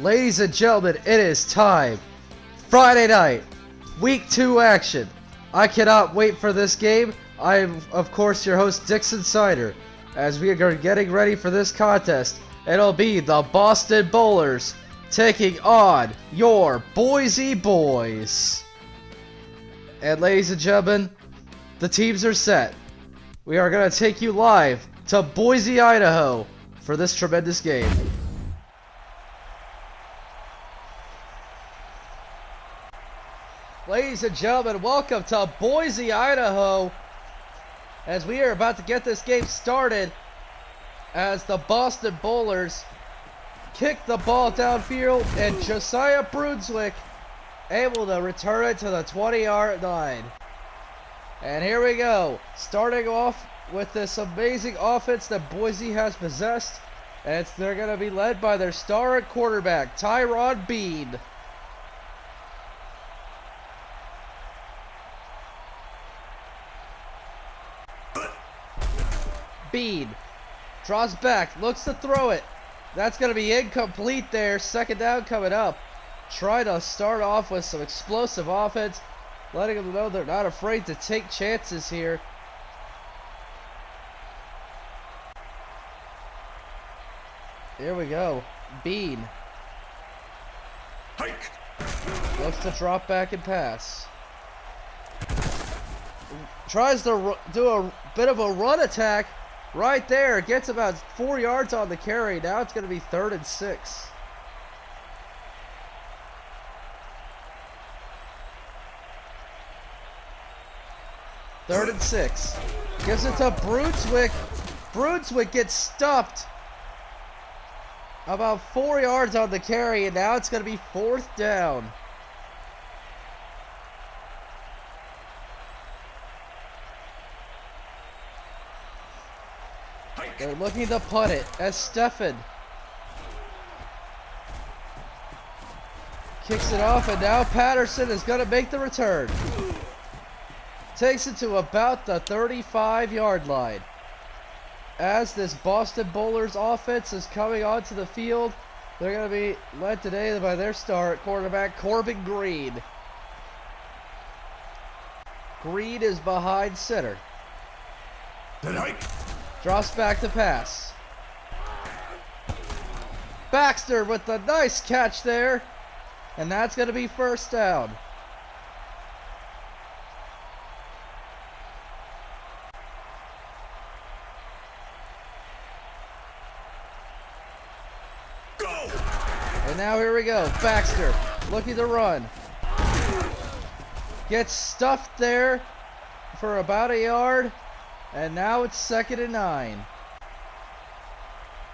Ladies and gentlemen, it is time. Friday night, week 2 action. I cannot wait for this game. I am, of course, your host, Dixon Sider, as we are getting ready for this contest. It'll be the Boston Bowlers taking on your Boise Boys. And ladies and gentlemen, the teams are set. We are going to take you live to Boise, Idaho for this tremendous game. Ladies and gentlemen, welcome to Boise, Idaho, as we are about to get this game started as the Boston Bowlers kick the ball downfield and Josiah Brunswick able to return it to the 20-yard line. And here we go, starting off with this amazing offense that Boise has possessed, and they're going to be led by their star at quarterback, Tyrod Bean. Bean draws back, looks to throw it. That's going to be incomplete there. Second down coming up. Try to start off with some explosive offense, letting them know they're not afraid to take chances here. Here we go. Bean looks to drop back and pass. Tries to do a bit of a run attack. Right there, gets about 4 yards on the carry. Now it's going to be 3rd and 6. Third and 6. Gives it to Brunswick. Brunswick gets stuffed. About 4 yards on the carry, and now it's going to be 4th down. They're looking to punt it as Stefan kicks it off, and now Patterson is going to make the return. Takes it to about the 35-yard line. As this Boston Bowlers offense is coming onto the field, they're going to be led today by their star at quarterback, Corbin Green. Green is behind center. Drops back to pass. Baxter with the nice catch there. And that's going to be 1st down. Go! And now here we go. Baxter looking to run. Gets stuffed there for about a yard. And now it's 2nd and 9.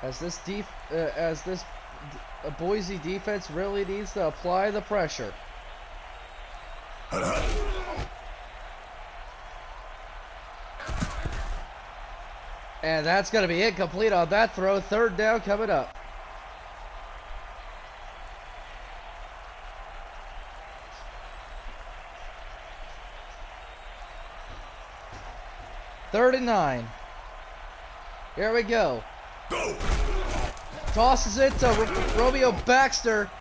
As this Boise defense really needs to apply the pressure. And that's going to be incomplete on that throw. 3rd down coming up. Third and 9. Here we go. Go. Tosses it to Romeo Baxter.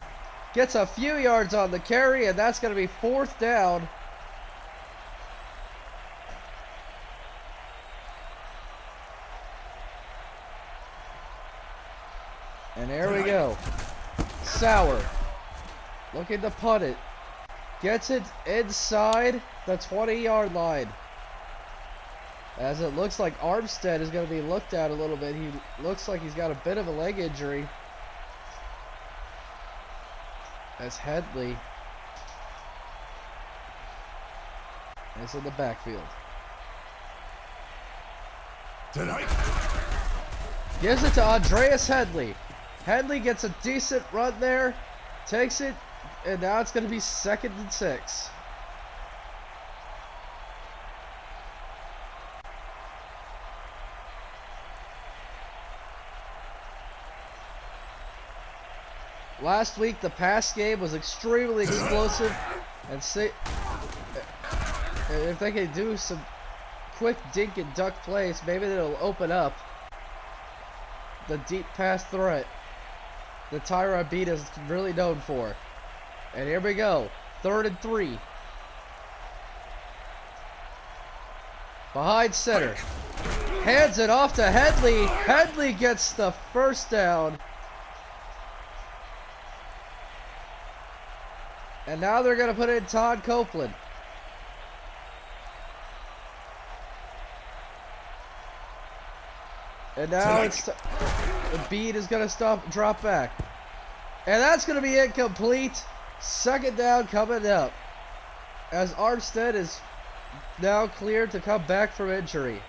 Gets a few yards on the carry, and that's going to be 4th down. And there we go. Sauer looking to punt it. Gets it inside the 20-yard line. As it looks like Armstead is going to be looked at a little bit. He looks like he's got a bit of a leg injury. As Headley is in the backfield. Gives it to Andreas Headley. Headley gets a decent run there. Takes it, and now it's going to be 2nd and 6. Last week, the pass game was extremely explosive, and if they can do some quick dink and duck plays, maybe it'll open up the deep pass threat. the Tyrod Beat is really known for. And here we go. 3rd and 3. Behind center. Hands it off to Headley. Headley gets the first down. And now they're going to put in Todd Copeland. And now the Beat is going to drop back. And that's going to be incomplete. 2nd down coming up. As Armstead is now cleared to come back from injury.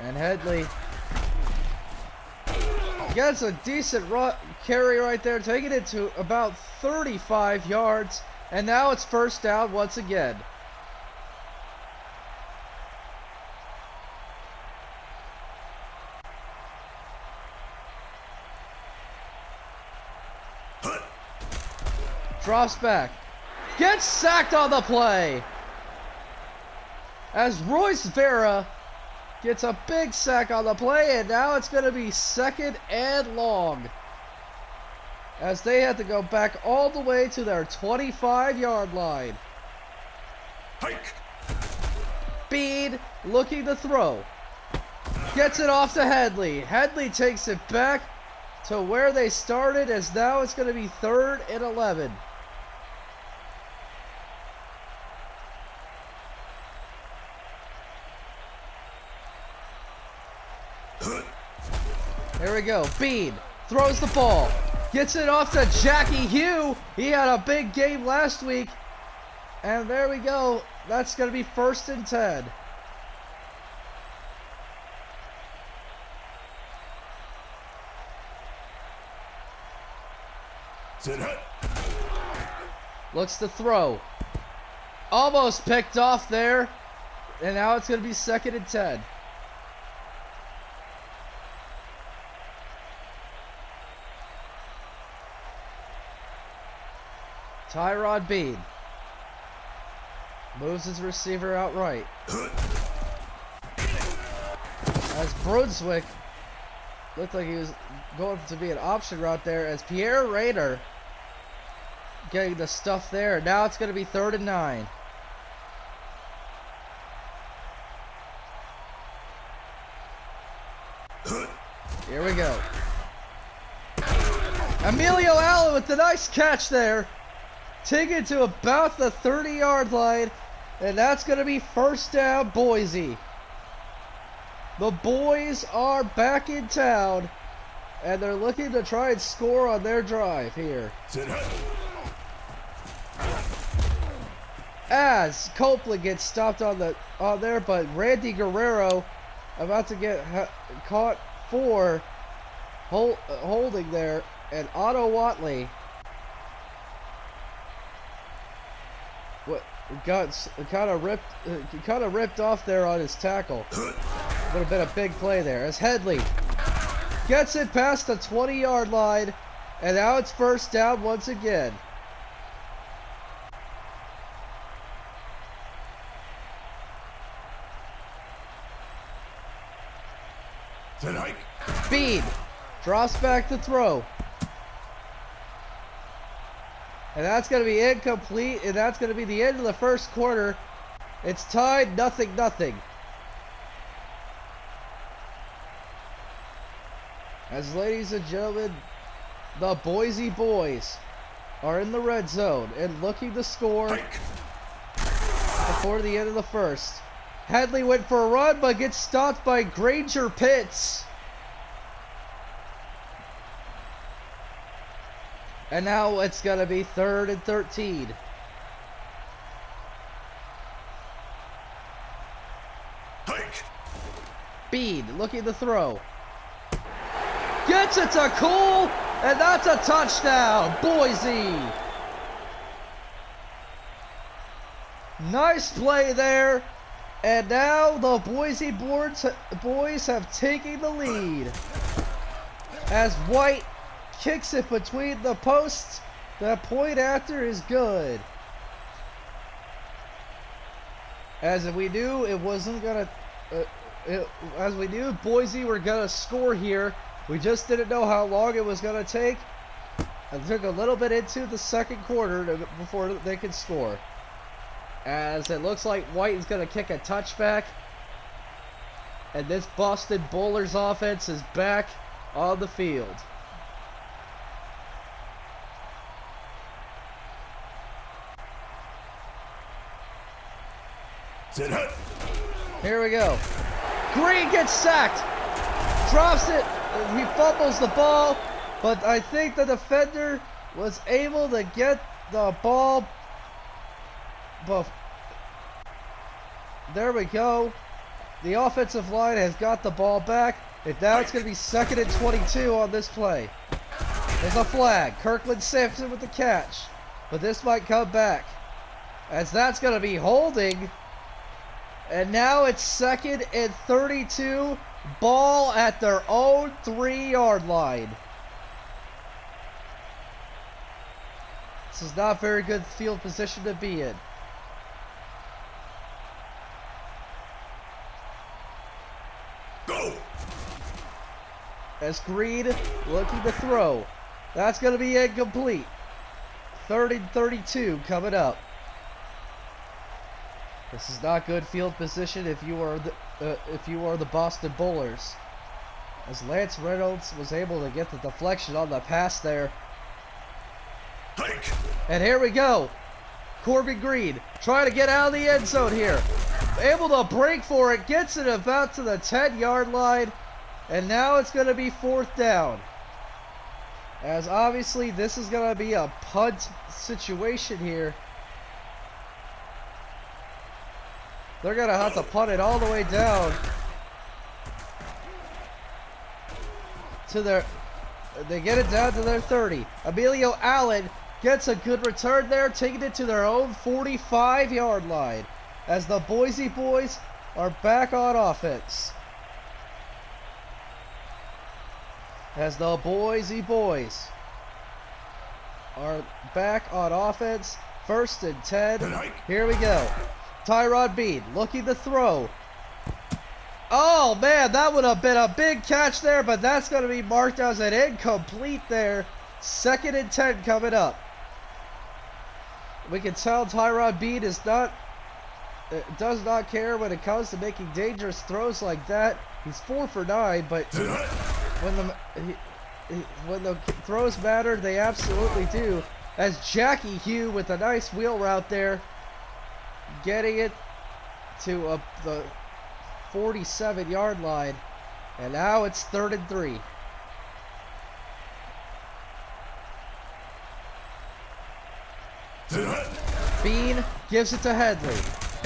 And Headley gets a decent carry right there, taking it to about 35 yards. And now it's 1st down once again. Drops back. Gets sacked on the play. As Royce Vera gets a big sack on the play, and now it's going to be 2nd and long. As they have to go back all the way to their 25-yard line. Hike. Bead looking to throw. Gets it off to Headley. Headley takes it back to where they started, as now it's going to be 3rd and 11. Here we go. Bean throws the ball. Gets it off to Jackie Hugh. He had a big game last week. And there we go. That's going to be 1st and 10. Looks to throw. Almost picked off there. And now it's going to be 2nd and 10. Tyrod Bean moves his receiver out right. As Brunswick looked like he was going to be an option route there, as Pierre Raider getting the stuff there. Now it's going to be 3rd and 9. Here we go. Emilio Allen with the nice catch there. Take it to about the 30-yard line, and that's going to be 1st down, Boise. The boys are back in town, and they're looking to try and score on their drive here. As Copeland gets stopped on there, but Randy Guerrero about to get caught for holding there, and Otto Watley got kind of ripped off there on his tackle. Would have been a big play there. As Headley gets it past the 20-yard line, and now it's 1st down once again. Bean drops back to throw. And that's going to be incomplete, and that's going to be the end of the 1st quarter. It's tied 0-0. As ladies and gentlemen, the Boise boys are in the red zone and looking to score before the end of the 1st. Headley went for a run, but gets stopped by Granger Pitts. And now it's going to be 3rd and 13. Hike. Bean looking to throw. Gets it to Cool, and that's a touchdown, Boise. Nice play there. And now the Boise boys have taken the lead. As White kicks it between the posts, the point after is good. As we knew it wasn't gonna, as we knew Boise were gonna score here. We just didn't know how long it was gonna take. It took a little bit into the second quarter before they could score. As it looks like White is gonna kick a touchback. And this Boston Bowlers offense is back on the field. Sit hut. Here we go. Green gets sacked. Drops it. He fumbles the ball. But I think the defender was able to get the ball. There we go. The offensive line has got the ball back. And now it's going to be 2nd and 22 on this play. There's a flag. Kirkland Sampson with the catch. But this might come back. As that's going to be holding. And now it's 2nd and 32. Ball at their own 3-yard line. This is not very good field position to be in. Go. As Green looking to throw. That's going to be incomplete. 3rd and 32 coming up. This is not good field position if you are the Boston Bowlers. As Lance Reynolds was able to get the deflection on the pass there. Hike. And here we go. Corbin Green trying to get out of the end zone here. Able to break for it. Gets it about to the 10-yard line. And now it's going to be 4th down. As obviously this is going to be a punt situation here. They're going to have to punt it all the way down to their, they get it down to their 30. Emilio Allen gets a good return there, taking it to their own 45-yard line as the Boise boys are back on offense. As the Boise boys are back on offense, 1st and 10. Here we go. Tyrod Bean looking to throw. Oh man, that would have been a big catch there, but that's going to be marked as an incomplete there. 2nd and 10 coming up. We can tell Tyrod Bean does not care when it comes to making dangerous throws like that. He's 4 for 9, but when the throws matter, they absolutely do. As Jackie Hugh with a nice wheel route there, getting it to the 47-yard line, and now it's 3rd and 3. Bean gives it to Headley,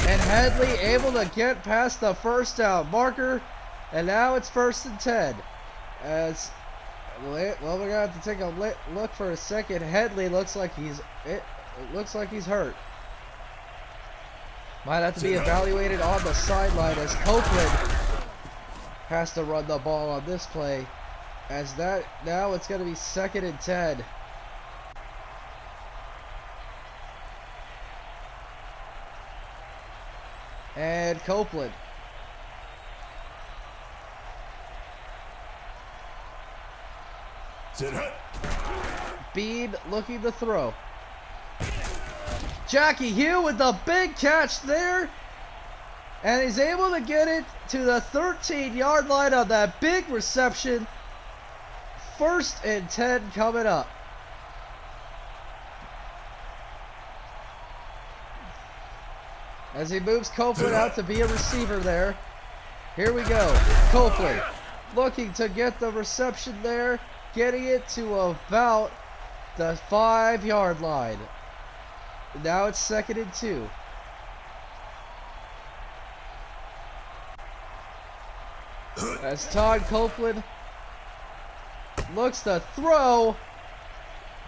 and Headley able to get past the 1st down marker, and now it's 1st and 10. As well, we're gonna have to take a look for a second. Headley looks like he's hurt. Might have to be evaluated on the sideline as Copeland has to run the ball on this play. As that now it's going to be 2nd and 10. And Copeland. Sit hut. Bean looking to throw. Jackie Hugh with the big catch there. And he's able to get it to the 13-yard line on that big reception. 1st and 10 coming up. As he moves Copeland out to be a receiver there. Here we go. Copeland looking to get the reception there. Getting it to about the 5-yard line. Now it's 2nd and 2. As Todd Copeland looks to throw,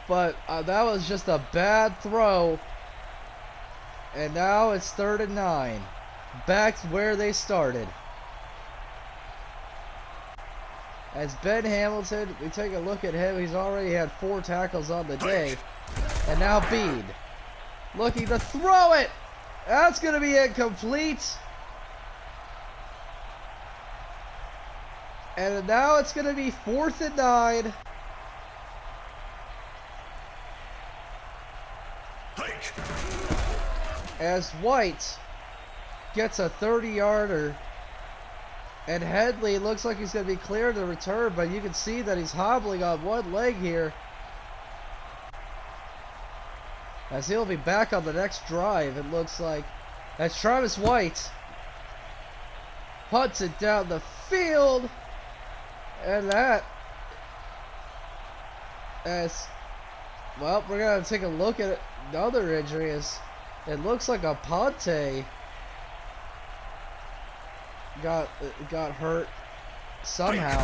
but that was just a bad throw. And now it's 3rd and 9. Back where they started. As Ben Hamilton, we take a look at him. He's already had 4 tackles on the day. And now Bean looking to throw it. That's going to be incomplete. And now it's going to be 4th and 9. Hike. As White gets a 30-yarder. And Headley looks like he's going to be cleared to return, but you can see that he's hobbling on one leg here. As he'll be back on the next drive, it looks like. That's Travis White. Punts it down the field. And that, as, well, we're going to take a look at another injury. As it looks like a Ponte got hurt somehow.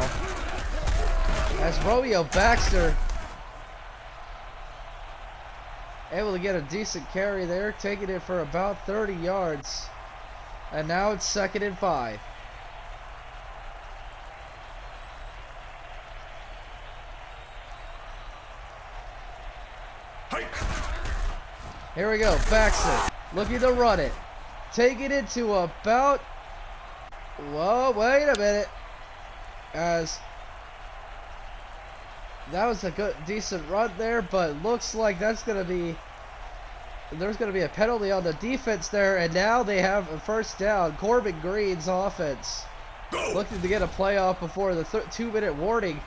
As Romeo Baxter able to get a decent carry there, taking it for about 30 yards. And now it's 2nd and 5. Here we go, Baxter looking to run it. Taking it to about, whoa, wait a minute. As that was a good, decent run there, but looks like there's going to be a penalty on the defense there, and now they have a 1st down. Corbin Green's offense looking to get a playoff before the 2-minute warning.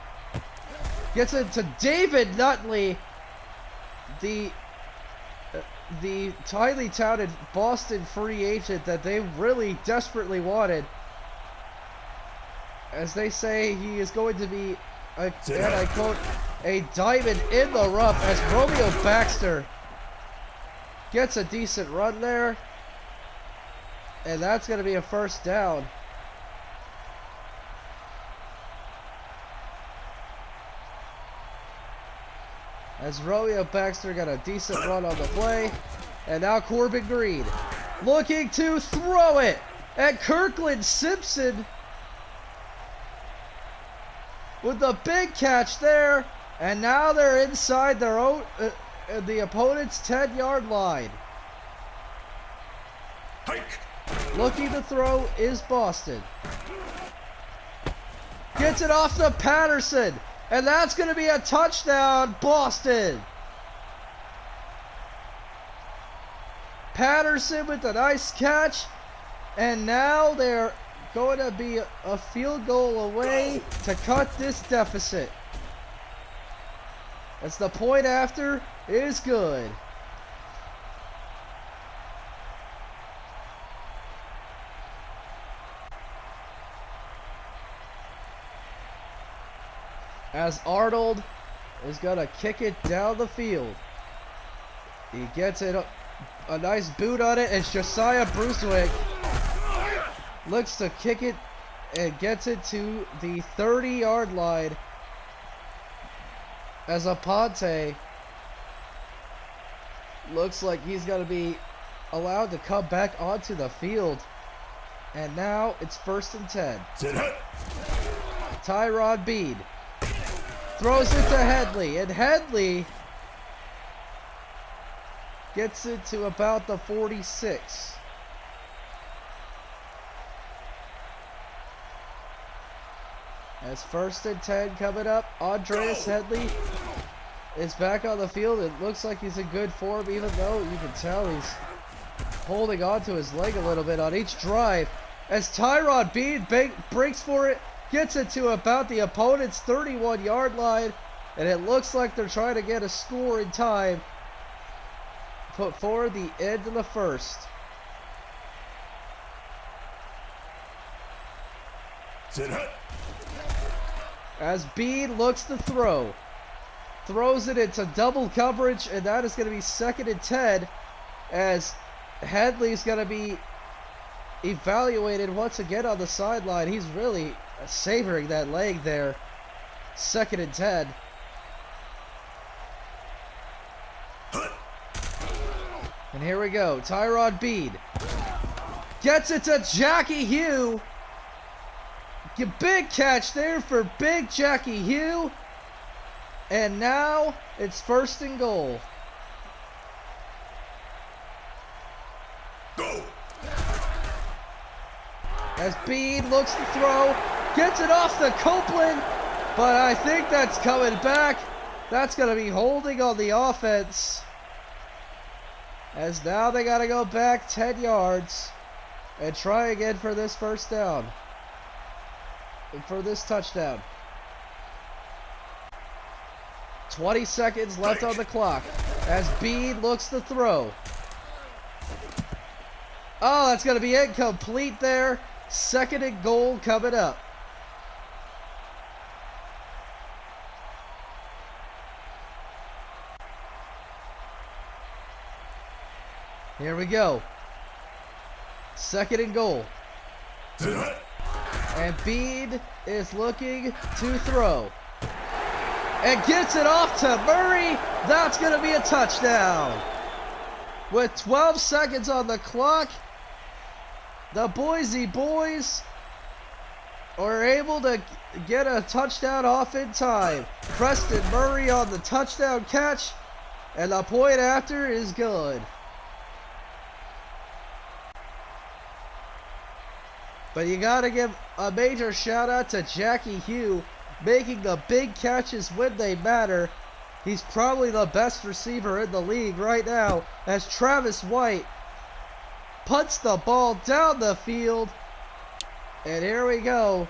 Gets it to David Nutley, the highly touted Boston free agent that they really desperately wanted. As they say, he is going to be, and I quote, a diamond in the rough, as Romeo Baxter gets a decent run there. And that's going to be a 1st down. As Romeo Baxter got a decent run on the play. And now Corbin Green looking to throw it at Kirkland Simpson with the big catch there. And now they're inside their own, the opponent's 10-yard line. Hike. Looking to throw is Boston. Gets it off to Patterson. And that's going to be a touchdown, Boston. Patterson with a nice catch. And now they're going to be a field goal away to cut this deficit. As the point after is good. As Arnold is going to kick it down the field. He gets it a nice boot on it, and Josiah Brucewick looks to kick it and gets it to the 30-yard line. As Aponte looks like he's going to be allowed to come back onto the field. And now it's 1st and 10. Tyrod Bean throws it to Headley, and Headley gets it to about the 46. As 1st and 10 coming up, Andreas Headley is back on the field. It looks like he's in good form, even though you can tell he's holding on to his leg a little bit on each drive. As Tyrod Bean breaks for it, gets it to about the opponent's 31-yard line, and it looks like they're trying to get a score in time. Put forward the end of the 1st. As Bean looks to throw. Throws it into double coverage, and that is going to be 2nd and 10, as Headley's going to be evaluated once again on the sideline. He's really savoring that leg there. 2nd and 10. And here we go. Tyrod Bean gets it to Jackie Hugh. Big catch there for big Jackie Hugh. And now it's 1st and goal. Go. As Bede looks to throw, gets it off to Copeland, but I think that's coming back. That's going to be holding on the offense. As now they got to go back 10 yards and try again for this first down. For this touchdown. 20 seconds left on the clock as Bede looks to throw. Oh, that's going to be incomplete there. Second and goal coming up. Here we go. Second and goal. And Bede is looking to throw. And gets it off to Murray. That's going to be a touchdown. With 12 seconds on the clock, the Boise boys are able to get a touchdown off in time. Preston Murray on the touchdown catch, and the point after is good. But you got to give a major shout out to Jackie Hugh, making the big catches when they matter. He's probably the best receiver in the league right now, as Travis White punts the ball down the field. And here we go.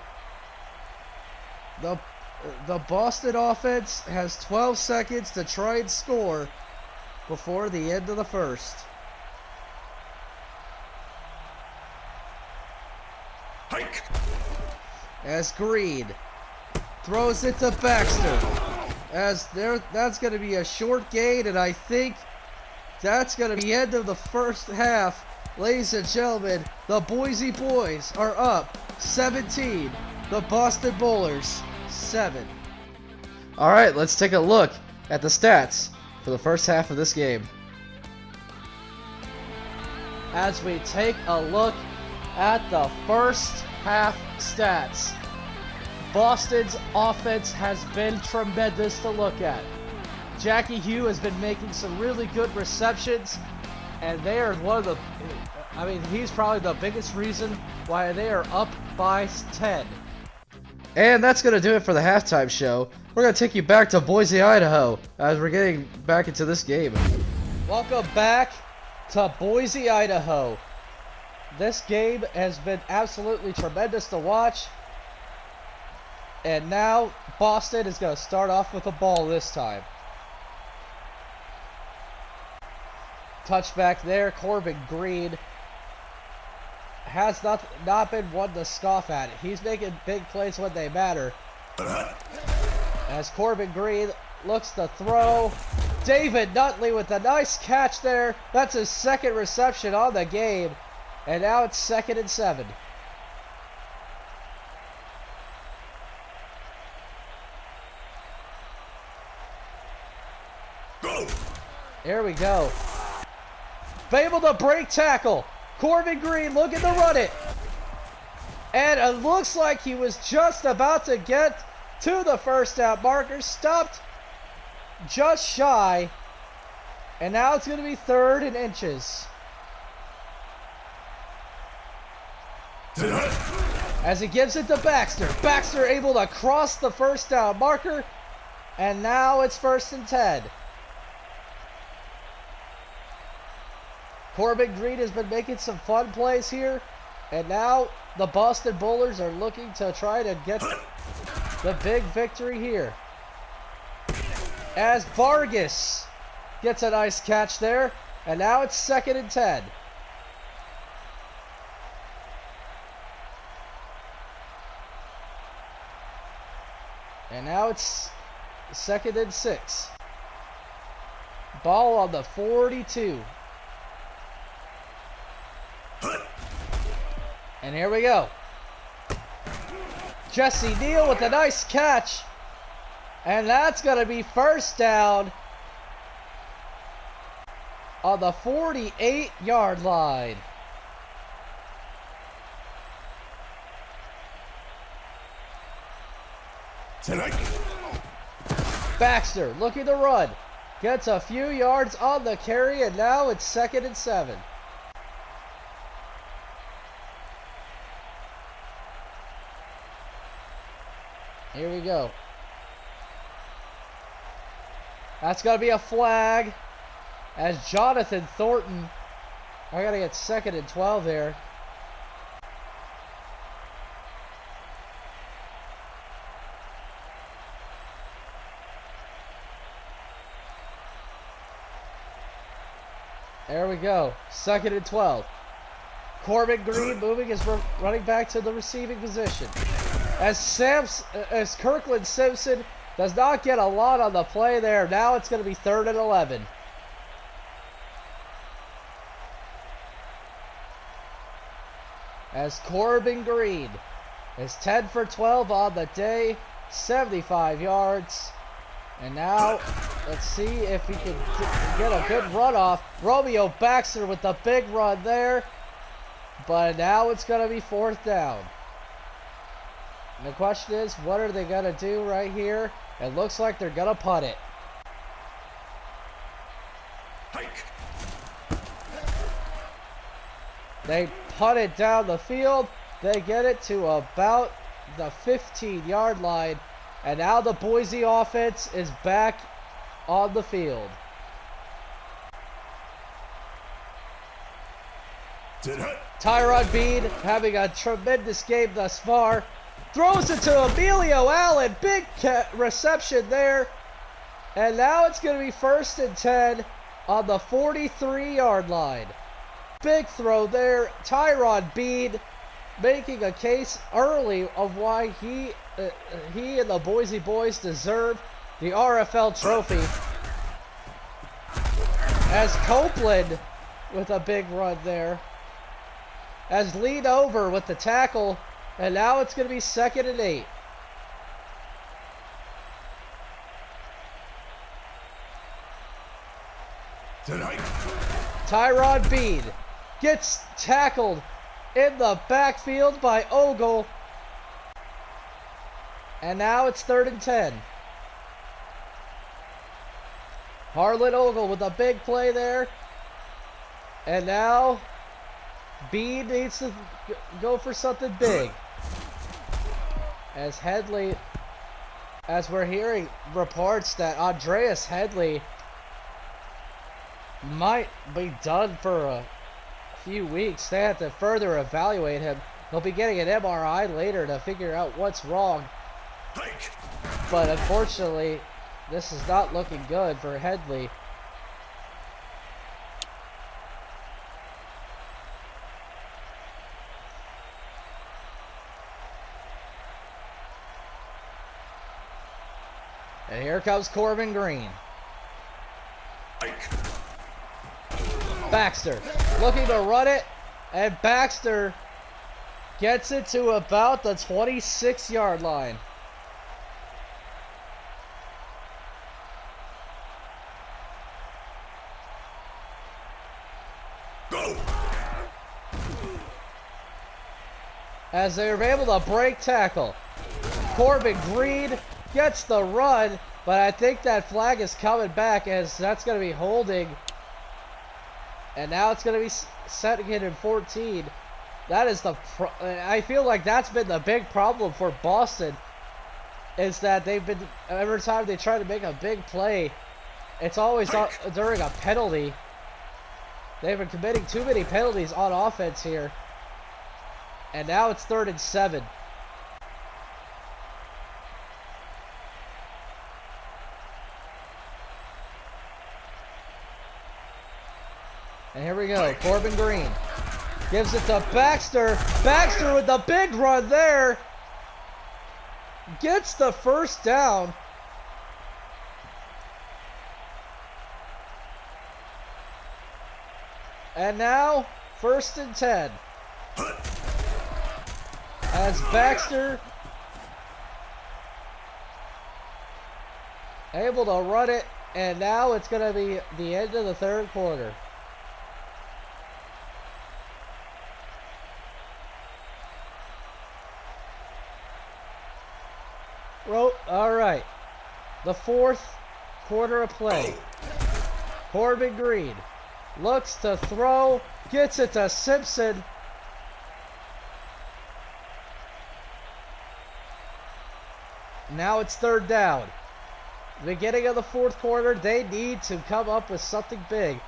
The Boston offense has 12 seconds to try and score before the end of the first. Hike. As Green throws it to Baxter. That's going to be a short gain, and I think that's going to be the end of the first half. Ladies and gentlemen, the Boise boys are up 17. The Boston Bowlers 7. All right, let's take a look at the stats for the first half of this game. As we take a look at the first half stats, Boston's offense has been tremendous to look at. Jackie Hugh has been making some really good receptions, and they are he's probably the biggest reason why they are up by 10. And that's going to do it for the halftime show. We're going to take you back to Boise, Idaho, as we're getting back into this game. Welcome back to Boise, Idaho. This game has been absolutely tremendous to watch. And now Boston is going to start off with the ball this time. Touchback there. Corbin Green has not been one to scoff at it. He's making big plays when they matter. As Corbin Green looks to throw. David Nutley with a nice catch there. That's his second reception on the game. And now it's 2nd and 7. Go. Here we go. Able to break tackle. Corbin Green looking to run it. And it looks like he was just about to get to the first down marker. Stopped just shy. And now it's going to be 3rd and inches. As he gives it to Baxter. Baxter able to cross the first down marker. And now it's 1st and 10. Corbin Green has been making some fun plays here. And now the Boston Bowlers are looking to try to get the big victory here. As Vargas gets a nice catch there. And now it's 2nd and 10. And now it's 2nd and 6. Ball on the 42. And here we go. Jesse Neal with a nice catch. And that's going to be 1st down on the 48-yard line. Tonight. Baxter looking to run. Gets a few yards on the carry, and now it's 2nd and 7. Here we go. That's going to be a flag. As Jonathan Thornton, I got to get 2nd and 12 there. There we go. 2nd and 12. Corbin Green moving his running back to the receiving position. As Kirkland Simpson does not get a lot on the play there. Now it's going to be 3rd and 11. As Corbin Green is 10 for 12 on the day, 75 yards. And now, let's see if he can get a good run off. Romeo Baxter with the big run there. But now it's going to be 4th down. And the question is, what are they going to do right here? It looks like they're going to punt it. Hike. They punt it down the field. They get it to about the 15-yard line. And now the Boise offense is back on the field. Tyrod Bean having a tremendous game thus far. Throws it to Emilio Allen. Big reception there. And now it's going to be 1st and 10 on the 43-yard line. Big throw there. Tyrod Bean making a case early of why he and the Boise boys deserve the RFL trophy. As Copeland with a big run there. As lead over with the tackle. And now it's going to be 2nd and 8. Tyrod Bean gets tackled in the backfield by Ogle. And now it's 3rd and 10. Harlan Ogle with a big play there. And now Bean needs to go for something big. As Headley, as we're hearing reports that Andreas Headley might be done for a few weeks. They have to further evaluate him. He'll be getting an MRI later to figure out what's wrong. But unfortunately, this is not looking good for Headley. And here comes Corbin Green. Baxter looking to run it, and Baxter gets it to about the 26-yard line. Go. As they were able to break tackle. Corbin Green gets the run, but I think that flag is coming back as that's going to be holding. And now it's going to be 2nd and 14. That is I feel like that's been the big problem for Boston, is that they've been, every time they try to make a big play, it's always during a penalty. They've been committing too many penalties on offense here. And now it's 3rd and 7. And here we go. Corbin Green gives it to Baxter. Baxter with the big run there. Gets the 1st down. And now, 1st and 10. As Baxter able to run it. And now it's going to be the end of the 3rd quarter. All right, the 4th quarter of play. Corbin Green looks to throw, gets it to Simpson. Now it's third down. Beginning of the fourth quarter, they need to come up with something big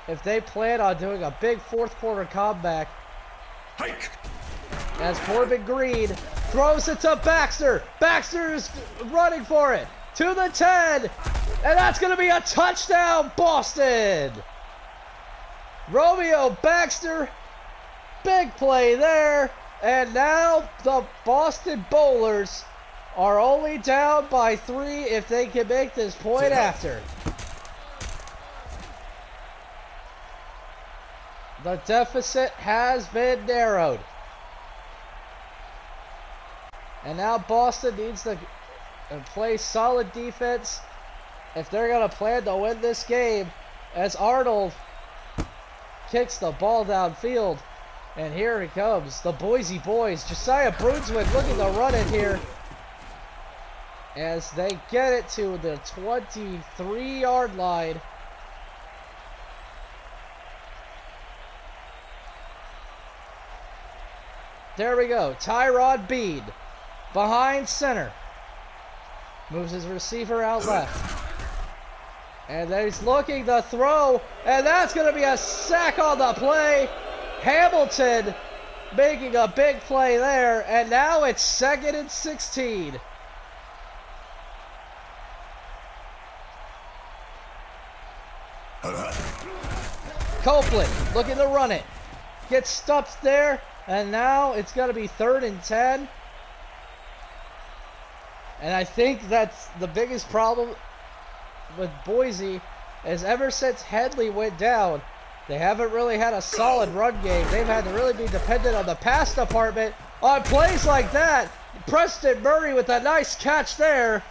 if they plan on doing a big fourth quarter comeback. Hike. As Corbin Green throws it to Baxter. Baxter is running for it to the 10, and that's going to be a touchdown, Boston. Romeo Baxter, big play there, and now the Boston Bowlers are only down by 3 if they can make this point after. The deficit has been narrowed. And now Boston needs to play solid defense if they're going to plan to win this game, as Arnold kicks the ball downfield. And here it comes, the Boise boys. Josiah Brunswick looking to run it here as they get it to the 23-yard line. There we go. Tyrod Bean behind center. Moves his receiver out left. And then he's looking to throw. And that's going to be a sack on the play. Hamilton making a big play there. And now it's 2nd and 16. Copeland looking to run it. Gets stuffed there. And now it's going to be 3rd and 10. And I think that's the biggest problem with Boise is ever since Headley went down, they haven't really had a solid run game. They've had to really be dependent on the pass department on plays like that. Preston Murray with a nice catch there.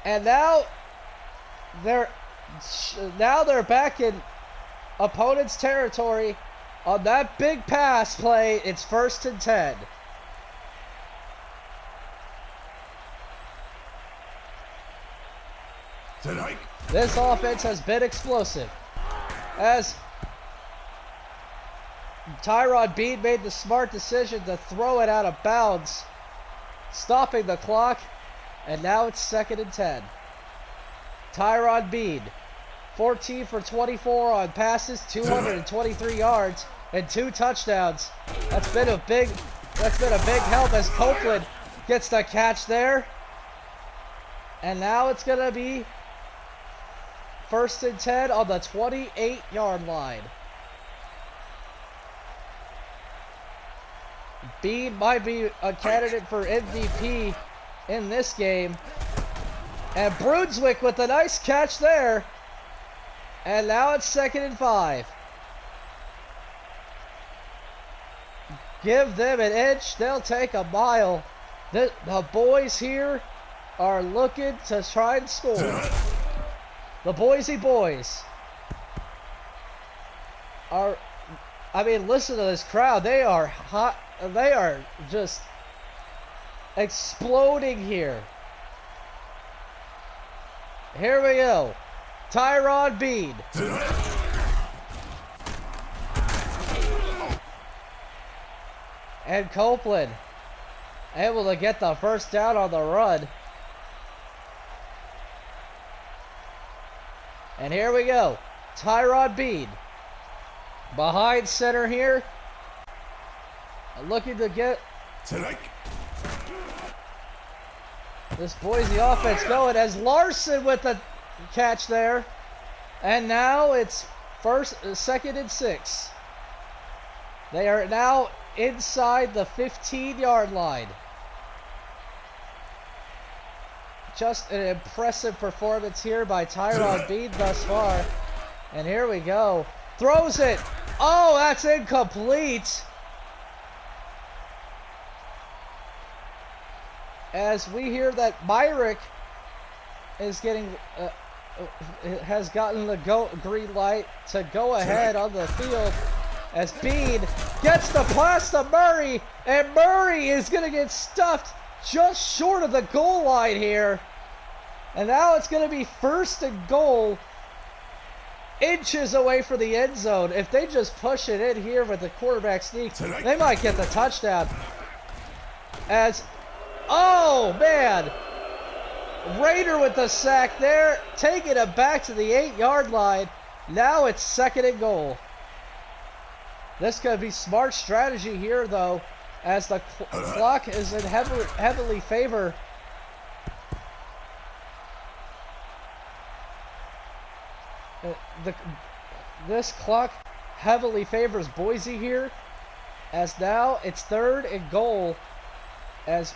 And now they're back in opponent's territory. On that big pass play, it's 1st and 10. This offense has been explosive, as Tyrod Bean made the smart decision to throw it out of bounds, stopping the clock, and now it's 2nd and 10. Tyrod Bean, 14 for 24 on passes, 223 yards, and 2 touchdowns. That's been a big help as Copeland gets the catch there. And now it's going to be 1st and 10 on the 28-yard line. Bean might be a candidate for MVP in this game. And Brunswick with a nice catch there. And now it's 2nd and 5. Give them an inch, they'll take a mile. The boys here are looking to try and score. The Boise boys are, I mean, listen to this crowd. They are hot. They are just exploding here. Here we go. Tyrod Bean. And Copeland able to get the 1st down on the run. And here we go. Tyrod Bean behind center here. Looking to get this Boise offense going as Larson with the catch there. And now it's 2nd and 6. They are now inside the 15-yard line. Just an impressive performance here by Tyrod Bean thus far. And here we go. Throws it. Oh, that's incomplete. As we hear that Myrick is getting, has gotten the green light to go ahead on the field. As Bean gets the pass to Murray, and Murray is going to get stuffed just short of the goal line here. And now it's going to be 1st and goal, inches away from the end zone. If they just push it in here with the quarterback sneak, they might get the touchdown. As Oh, man. Raider with the sack there, taking it back to the 8-yard line. Now it's 2nd and goal. This could be smart strategy here, though, as the clock is in heavily favor. This clock heavily favors Boise here, as now it's 3rd and goal, as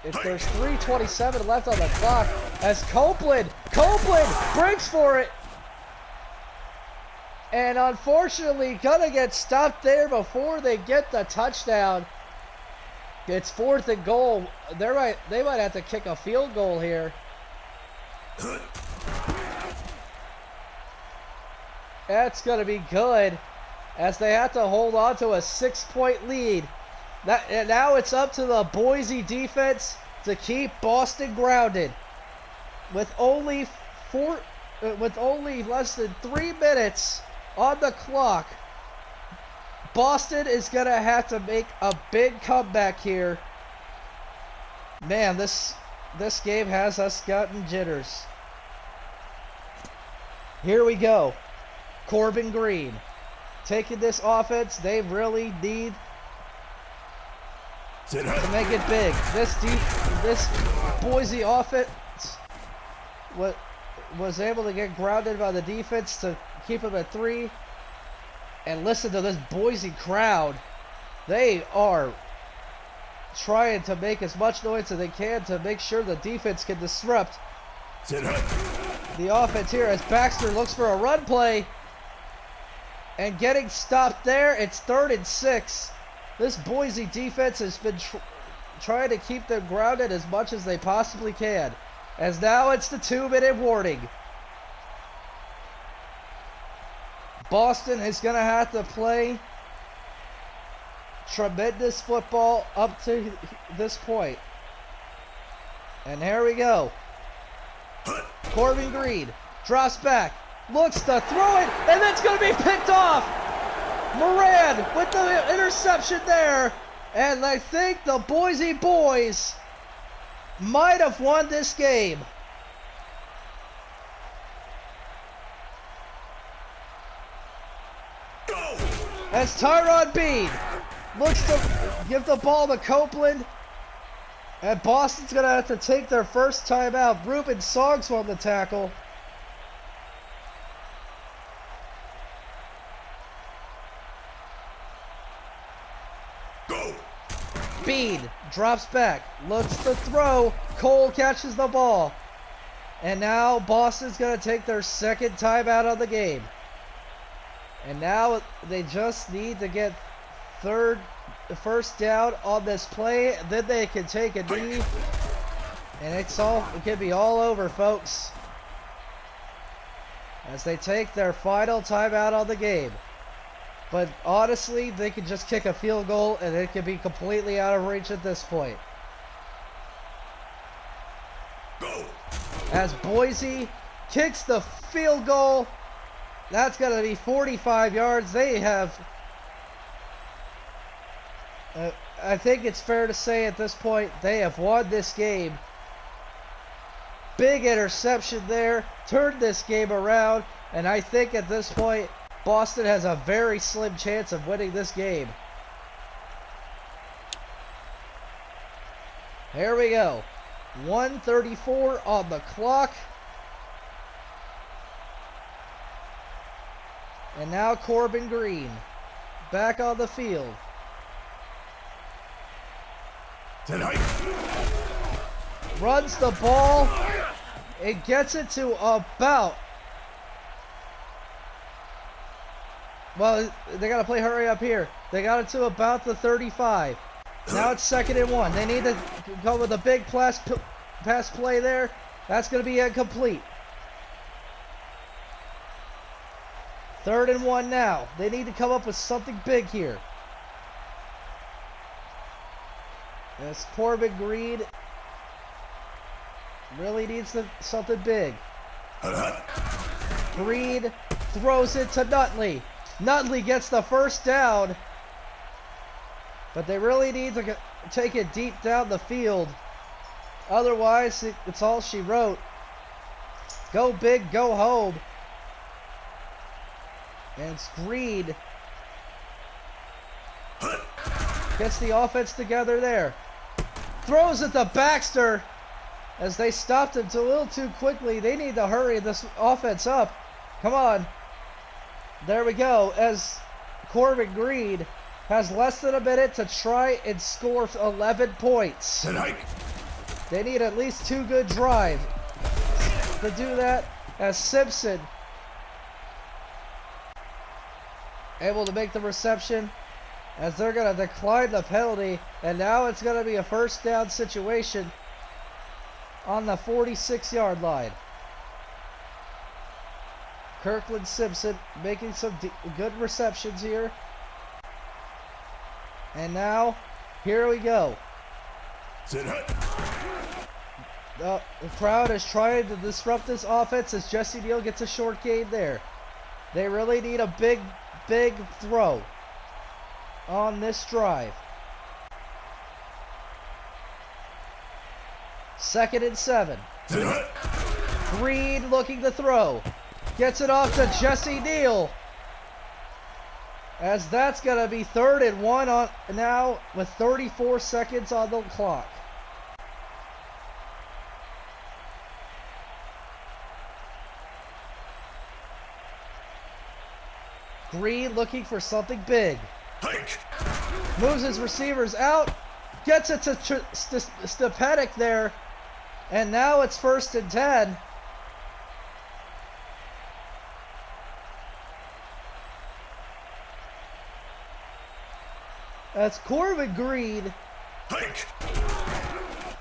if there's 3:27 left on the clock, as Copeland breaks for it. And unfortunately, gonna get stopped there before they get the touchdown. It's 4th and goal. They might have to kick a field goal here. That's gonna be good, as they have to hold on to a 6-point lead. And now it's up to the Boise defense to keep Boston grounded. With only less than 3 minutes on the clock, Boston is gonna have to make a big comeback here. Man, this game has us gotten jitters. Here we go. Corbin Green taking this offense. They really need to make it big. This Boise offense was able to get grounded by the defense to keep them at 3. And listen to this Boise crowd. They are trying to make as much noise as they can to make sure the defense can disrupt the offense here, as Baxter looks for a run play and getting stopped there. It's 3rd and 6. This Boise defense has been trying to keep them grounded as much as they possibly can, as now it's the 2-minute warning. Boston is going to have to play tremendous football up to this point. And here we go. Corbin Green drops back, looks to throw it, and that's going to be picked off. Moran with the interception there, and I think the Boise boys might have won this game. As Tyron Bean looks to give the ball to Copeland, and Boston's going to have to take their first timeout. Ruben Soggs won the tackle. Bean drops back, looks to throw. Cole catches the ball. And now Boston's going to take their 2nd timeout of the game. And now they just need to get first down on this play. Then they can take a knee. And it can be all over, folks, as they take their final timeout on the game. But honestly, they could just kick a field goal and it could be completely out of reach at this point. Go. As Boise kicks the field goal, that's going to be 45 yards. They have, I think it's fair to say at this point, they have won this game. Big interception there, turned this game around, and I think at this point, Boston has a very slim chance of winning this game. Here we go. 1:34 on the clock. And now Corbin Green back on the field. Runs the ball. It gets it to about... Well, they got to play hurry up here. They got it to about the 35. Now it's 2nd and 1. They need to go with a big pass play there. That's going to be incomplete. 3rd and 1 now. They need to come up with something big here. As Corbin Green really needs something big. Green throws it to Nutley. Nutley gets the first down. But they really need to take it deep down the field. Otherwise, it's all she wrote. Go big, go home. And Greed gets the offense together there. Throws it to Baxter as they stopped him a little too quickly. They need to hurry this offense up. Come on. There we go. As Corbin Greed has less than a minute to try and score 11 points. Set hike. They need at least 2 good drives to do that, as Simpson able to make the reception as they're going to decline the penalty, and now it's going to be a first down situation on the 46-yard line. Kirkland Simpson making some good receptions here. And now, here we go. Set hike. The crowd is trying to disrupt this offense as Jesse Neal gets a short gain there. They really need a big throw on this drive. 2nd and 7. Set hike. Green looking to throw. Gets it off to Jesse Neal. As that's going to be 3rd and 1 on now with 34 seconds on the clock. Green looking for something big. Hike. Moves his receivers out. Gets it to Stepanek there. And now it's 1st and 10. That's Corbin Green Hike.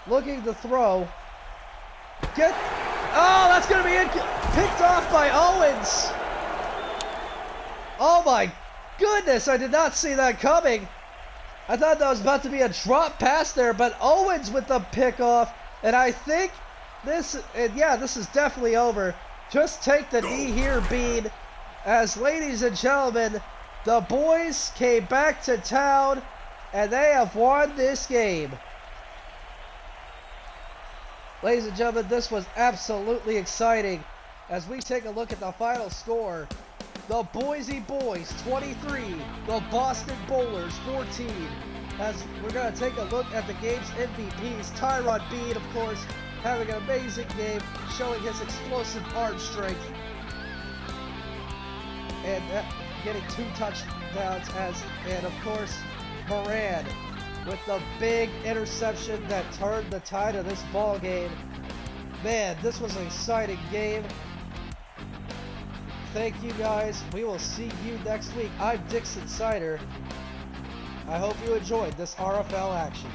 looking to throw. That's going to be picked off by Owens. Oh my goodness, I did not see that coming. I thought that was about to be a drop pass there, but Owens with the pickoff. And I think this is definitely over. Just take the knee here, Bean. As ladies and gentlemen, the boys came back to town and they have won this game. Ladies and gentlemen, this was absolutely exciting. As we take a look at the final score, the Boise Boys 23, the Boston Bowlers 14. As we're going to take a look at the game's MVPs, Tyrod Bean, of course, having an amazing game, showing his explosive arm strength, and getting 2 touchdowns. And of course, Moran with the big interception that turned the tide of this ball game. Man, this was an exciting game. Thank you guys. We will see you next week. I'm Dixon Sider. I hope you enjoyed this RFL action.